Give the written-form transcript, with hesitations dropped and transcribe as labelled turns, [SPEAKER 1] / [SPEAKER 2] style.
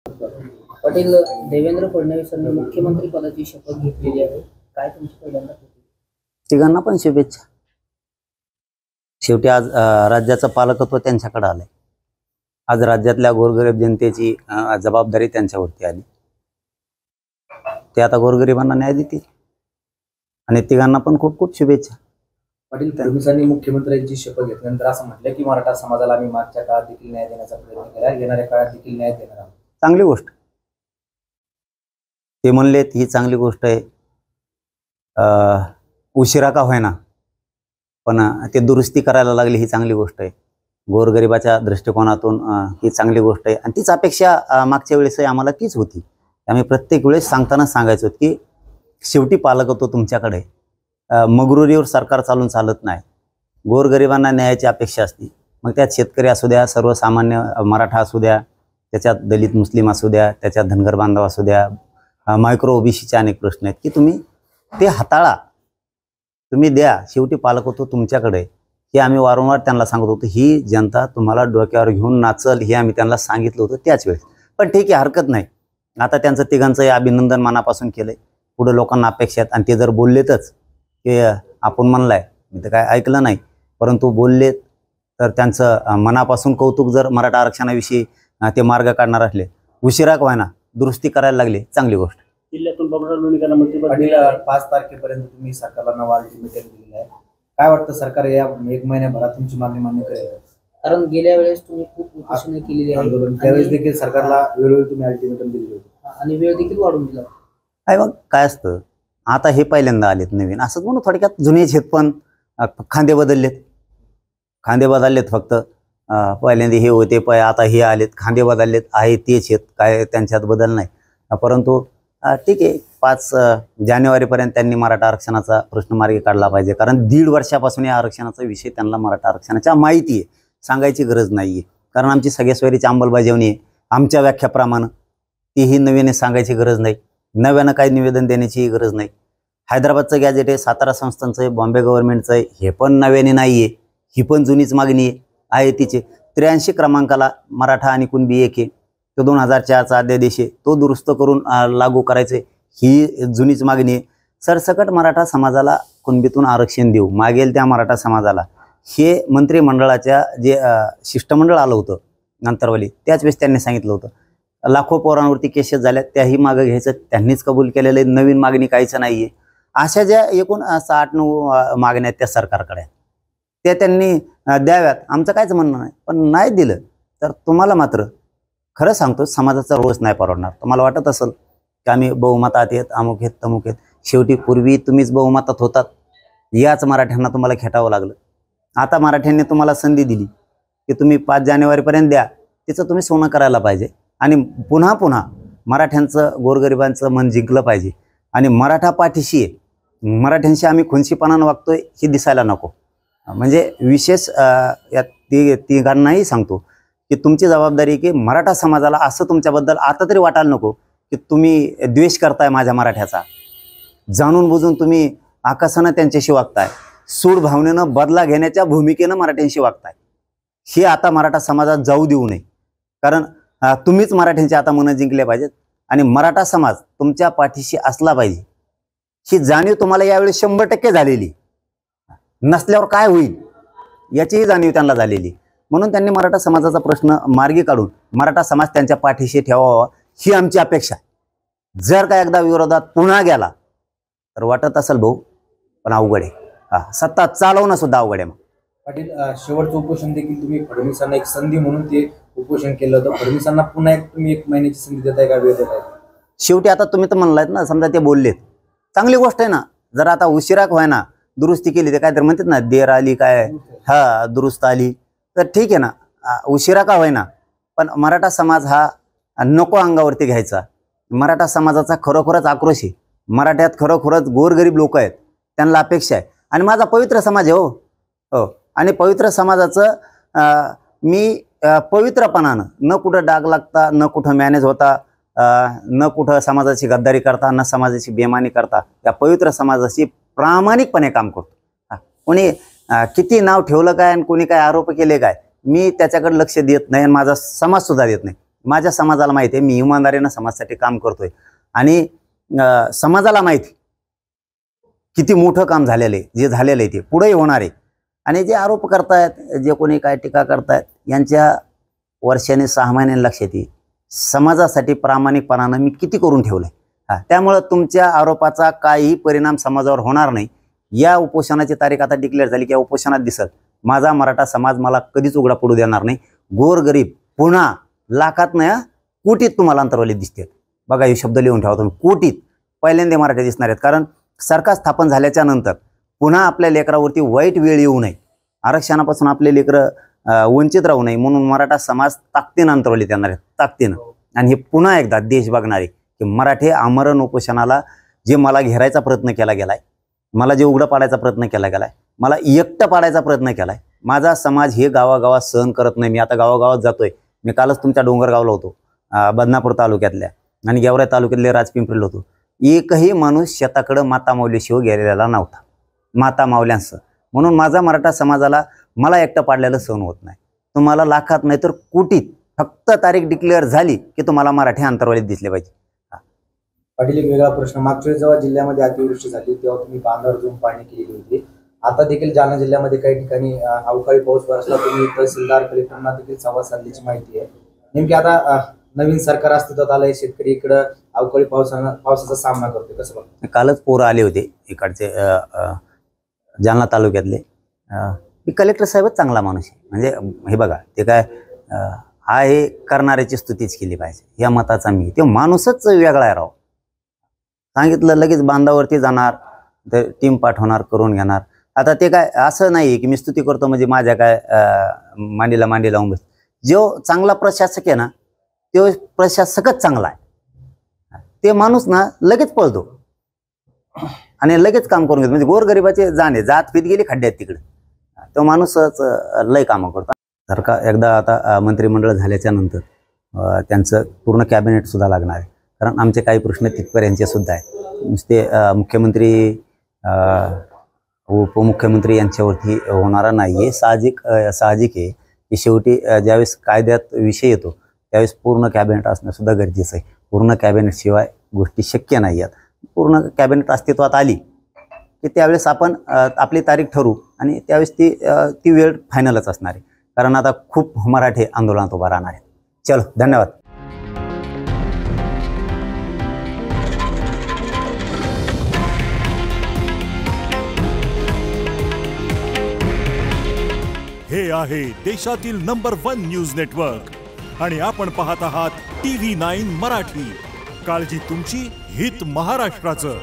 [SPEAKER 1] पाटील, देवेंद्र फडणवीसांनी मुख्यमंत्री पदाची शपथ घेतलेली आहे. काय तुमची पहिल्यांदा
[SPEAKER 2] तिघांना पण शुभेच्छा. शेवटी आज राज्याचं पालकत्व त्यांच्याकडे आलंय. आज राज्यातल्या गोरगरीब जनतेची जबाबदारी त्यांच्यावरती आली. ते आता गोरगरिबांना न्याय देतील आणि तिघांना पण खूप खूप शुभेच्छा.
[SPEAKER 3] पाटील, फडणवीसांनी मुख्यमंत्र्यांची शपथ घेतल्यानंतर असं म्हटलं की मराठा समाजाला आम्ही मागच्या काळात देखील न्याय देण्याचा प्रयत्न केला, येणाऱ्या काळात देखील न्याय देणार आहोत.
[SPEAKER 2] चांगली गोष्ट. ते म्हणलेत ही चांगली गोष्ट आहे. उशिरा का होईना पण ते दुरुस्ती करायला लागली ही चांगली गोष्ट आहे. गोरगरिबाच्या दृष्टिकोनातून ही चांगली गोष्ट आहे आणि तीच अपेक्षा मागच्या वेळेसही आम्हाला तीच होती. आम्ही प्रत्येक वेळेस सांगताना सांगायचो की शेवटी पालकत्व तुमच्याकडे. मगरुरीवर सरकार चालून चालत नाही. गोरगरिबांना न्यायाची अपेक्षा असते. मग त्यात शेतकरी असू द्या, सर्वसामान्य मराठा असू द्या, त्याच्यात दलित मुस्लिम असू द्या, त्याच्यात धनगर बांधव असू द्या, मायक्रो ओबीसीचे अनेक प्रश्न आहेत की तुम्ही ते हाताळा, तुम्ही द्या. शेवटी पालकत्व तुमच्याकडे. हे आम्ही वारंवार त्यांना सांगत होतो. ही जनता तुम्हाला डोक्यावर घेऊन नाचल हे आम्ही त्यांना सांगितलं होतं त्याच वेळेस. पण ठीक आहे, हरकत नाही. आता त्यांचं तिघांचंही अभिनंदन मनापासून केलंय. पुढे लोकांना अपेक्षा आहेत आणि ते जर बोललेतच की आपण म्हणलाय, मी तर काय ऐकलं नाही, परंतु बोललेत तर त्यांचं मनापासून कौतुक. जर मराठा आरक्षणाविषयी ते मार्ग काढणार असले, उशिरा का होईना दुरुस्ती करायला लागली, चांगली गोष्ट.
[SPEAKER 3] जिल्ह्यातून बाबूराव लोणीकरांना मंत्रिपद 5 तारखेपर्यंत तुम्ही सरकारला नवा अल्टिमेटम दिलेला आहे. काय वाटतं, सरकार या 1 महिन्याभरात तुमची मागणी मान्य करेल?
[SPEAKER 1] कारण गेल्या वेळेस तुम्ही खूप उपोषण केलेली आहे,
[SPEAKER 3] त्यावेळेस देखील सरकारला वेळोवेळी तुम्ही अल्टिमेटम दिलेले होते
[SPEAKER 1] आणि वेळ देखील वाढून दिला.
[SPEAKER 2] काय मग काय असतं, आता हे पहिल्यांदा आलेत नवीन असंच म्हणून थोडक्यात. जुनेच आहेत पण खांदे बदललेत. खांदे बदललेत फक्त. पहिल्यांदा हे होते आता हे आलेत, खांदे बदललेत, आहे तेच आहेत, काय त्यांच्यात बदल नाही. परंतु ठीक आहे, 5 जानेवारीपर्यंत त्यांनी मराठा आरक्षणाचा प्रश्न मार्गी काढला पाहिजे. कारण 1.5 वर्षापासून या आरक्षणाचा विषय त्यांना मराठा आरक्षणाच्या माहिती आहे, सांगायची गरज नाही आहे. कारण आमची सगळ्या सोयरीची अंमलबजावणी आहे आमच्या व्याख्याप्रमाणे. तीही नव्याने सांगायची गरज नाही, नव्यानं काही निवेदन देण्याची गरज नाही. हैदराबादचं गॅजेट आहे, सातारा संस्थांचं आहे, बॉम्बे गव्हर्नमेंटचं आहे, हे पण नव्याने नाही आहे. ही पण जुनीच मागणी आहे तिचे. 83 क्रमांकाला मराठा आणि कुणबी एक आहे, तो 2004चा अध्यादेश आहे, तो दुरुस्त करून लागू करायचे, ही जुनीच मागणी आहे. सरसकट मराठा समाजाला कुणबीतून आरक्षण देऊ, मागेल त्या मराठा समाजाला. हे मंत्रिमंडळाच्या जे शिष्टमंडळ आलं होतं अंतरवाली, त्याच वेळेस त्यांनी सांगितलं होतं. लाखो पोरांवरती केसेस झाल्या, त्याही मागं घ्यायचं त्यांनीच कबूल केलेलं आहे. नवीन मागणी काहीच नाही आहे. अशा ज्या एकूण 8-9 मागण्या आहेत त्या सरकारकडे, त्या त्यांनी द्याव्यात, आमचं काहीच म्हणणं नाही. पण नाही दिलं तर तुम्हाला मात्र खरं सांगतो समाजाचा रोष नाही परवडणार. तुम्हाला वाटत असेल की आम्ही बहुमतात आहेत, अमुक आहेत, तमुक आहेत. शेवटी पूर्वी तुम्हीच बहुमतात होतात, याच मराठ्यांना तुम्हाला खेटावं लागलं. आता मराठ्यांनी तुम्हाला संधी दिली की तुम्ही 5 जानेवारीपर्यंत द्या, तिचं तुम्ही सोनं करायला पाहिजे आणि पुन्हा पुन्हा मराठ्यांचं गोरगरिबांचं मन जिंकलं पाहिजे. आणि मराठा पाठीशी आहे, मराठ्यांशी आम्ही खुनशीपणानं वागतोय हे दिसायला नको. म्हणजे विशेष या तिघांनाही सांगतो की तुमची जबाबदारी की मराठा समाजाला असं तुमच्याबद्दल आता तरी वाटायला नको की तुम्ही द्वेष करताय माझ्या मराठ्याचा. जाणून बुजून तुम्ही आकाशानं त्यांच्याशी वागताय, सूड भावनेनं बदला घेण्याच्या भूमिकेनं मराठ्यांशी वागताय. हे आता मराठा समाजात जाऊ देऊ नये. कारण तुम्हीच मराठ्यांचे आता मनं जिंकले पाहिजेत आणि मराठा समाज तुमच्या पाठीशी असला पाहिजे. ही जाणीव तुम्हाला यावेळी 100% झालेली, नसल्यावर काय होईल याचीही जाणीव त्यांना झालेली. म्हणून त्यांनी मराठा समाजाचा प्रश्न मार्गी काढून मराठा समाज त्यांच्या पाठीशी ठेवावा ही आमची अपेक्षा आहे. जर का एकदा विरोधात पुन्हा गेला तर वाटत असेल भाऊ पण अवघड आहे. सत्ता चालवणं सुद्धा अवघड आहे. मग
[SPEAKER 3] पाटील, शेवटचं उपोषण देखील तुम्ही फडणवीसांना एक संधी म्हणून ते उपोषण केलं होतं. फडणवीसांना पुन्हा तुम्ही 1 महिन्याची संधी देताय का, वेळ देताय?
[SPEAKER 2] शेवटी आता तुम्ही तर म्हणलात ना, समजा ते बोललेत, चांगली गोष्ट आहे ना. जर आता उशिरा व्हायना दुरुस्ती केली, ते काय तर म्हणतात ना, देर आली काय दुरुस्त आली, तर ठीक आहे ना. उशिरा का होईना पण मराठा समाज हा नको अंगावरती घ्यायचा. मराठा समाजाचा खरोखरच आक्रोश आहे. मराठ्यात खरोखरच गोरगरीब लोक आहेत, त्यांना अपेक्षा आहे. आणि माझा पवित्र समाज आहे हो. आणि पवित्र समाजाचं मी पवित्रपणानं, न कुठं डाग लागता, न कुठं मॅनेज होता, न कुठं समाजाची गद्दारी करता, न समाजाची बेमानी करता, या पवित्र समाजाची प्रामाणिकपणे काम करतो. कोणी किती नाव ठेवलं काय आणि कोणी काय आरोप केले काय, मी त्याच्याकडे लक्ष देत नाही आणि माझा समाज सुद्धा देत नाही. माझ्या समाजाला माहिती आहे, मी इमानदारीनं समाजासाठी काम करतोय आणि समाजाला माहिती किती मोठं काम झालेलं आहे, जे झालेलं आहे ते पुढेही होणार आहे. आणि जे आरोप करतायत, जे कोणी काय टीका करतायत, यांच्या वर्षाने 6 महिन्यांनी लक्षात येईल समाजासाठी प्रामाणिकपणानं मी किती करून ठेवलंय. त्यामुळं तुमच्या आरोपाचा काही परिणाम समाजावर होणार नाही. या उपोषणाची तारीख आता डिक्लेअर झाली की या उपोषणात दिसत माझा मराठा समाज मला कधीच उघडा पडू देणार नाही. गोरगरीब पुन्हा लाखात नाही कोटीत तुम्हाला अंतरवाली दिसते. बघा हे शब्द लिहून ठेवा तुम्ही, कोटीत पहिल्यांदा मराठी दिसणार आहेत. कारण सरकार स्थापन झाल्याच्या नंतर पुन्हा आपल्या लेकरावरती वाईट वेळ येऊ नये, आरक्षणापासून आपले लेकरं वंचित राहू नये म्हणून मराठा समाज ताकदीनं अंतरवलीत येणार आहेत, ताकदीनं. आणि हे पुन्हा एकदा देश बघणार आहे की मराठी आमरण उपोषणाला जे मला घेरायचा प्रयत्न केला गेलाय, मला जे उघडं पाडायचा प्रयत्न केला गेलाय, मला एकटं पाडायचा प्रयत्न केलाय, माझा समाज हे गावागावात सहन करत नाही. मी आता गावागावात जातोय. मी कालच तुमच्या डोंगरगावला होतो, बदनापूर तालुक्यातल्या, आणि गेवराई तालुक्यातले राजपिंपरीला होतो. एकही माणूस शेताकडं माता माऊलीशिवाय गेलेला नव्हता, माता माऊल्यांसह. म्हणून माझा मराठा समाजाला मला एकटं पाडलेलं सहन होत नाही. तुम्हाला लाखात नाही तर कोटीत फक्त तारीख डिक्लेअर झाली की तुम्हाला मराठी अंतरवालीत दिसले पाहिजे.
[SPEAKER 3] पाटील, एक वेगळा प्रश्न, मागच्या वेळेस जेव्हा जिल्ह्यामध्ये अतिवृष्टी झाली तेव्हा तुम्ही बांधावर जाऊन पाहणी केली होती. आता देखील जालना जिल्ह्यामध्ये काही ठिकाणी अवकाळी पाऊस बरसला. तुम्ही तहसीलदार कलेक्टरना देखील संवाद साधल्याची माहिती आहे. नेमकी आता नवीन सरकार अस्तित्वात आलंय, शेतकरी इकडं अवकाळी पावसाचा सामना करतोय, कसं बघा? कालच
[SPEAKER 2] पोरं आले होते इकडचे जालना तालुक्यातले. कलेक्टर साहेबच चांगला माणूस आहे. म्हणजे हे बघा, ते काय हा हे करणाऱ्याची स्तुतीच केली पाहिजे या मताचा मी. ते माणूसच वेगळा आहे राव. सांगितलं लगेच बांधावरती जाणार, तर टीम पाठवणार, करून घेणार. आता ते काय असं नाही की मी स्तुती करतो म्हणजे माझ्या काय मांडीला मांडी लावून बस. जो चांगला प्रशासक आहे ना, तो प्रशासकच चांगला आहे. ते माणूस ना लगेच पळतो आणि लगेच काम करून घेतो. म्हणजे गोरगरिबाचे जाणे जात पीत गेली खड्ड्यात तिकडे, तो माणूसच लय कामं करतो. सरकार एकदा आता मंत्रिमंडळ झाल्याच्या नंतर त्यांचं पूर्ण कॅबिनेट सुद्धा लागणार आहे. कारण आमचे काही प्रश्न तिथपर्यंतचे सुद्धा आहेत. नुसते मुख्यमंत्री उपमुख्यमंत्री यांच्यावरती होणारा नाही आहे. साहजिक आहे की शेवटी ज्यावेळेस कायद्यात विषय येतो त्यावेळेस पूर्ण कॅबिनेट असणं सुद्धा गरजेचं आहे. पूर्ण कॅबिनेटशिवाय गोष्टी शक्य नाही आहेत. पूर्ण कॅबिनेट अस्तित्वात आली की त्यावेळेस आपण आपली तारीख ठरवू आणि त्यावेळेस ती वेळ फायनलच असणार आहे. कारण आता खूप मराठी आंदोलनात उभा राहणार आहे. चलो, धन्यवाद.
[SPEAKER 4] हे आहे देशातील नंबर 1 न्यूज नेटवर्क आणि आपण पाहत आहात TV9 मराठी. काळजी तुमची, हित महाराष्ट्राचं.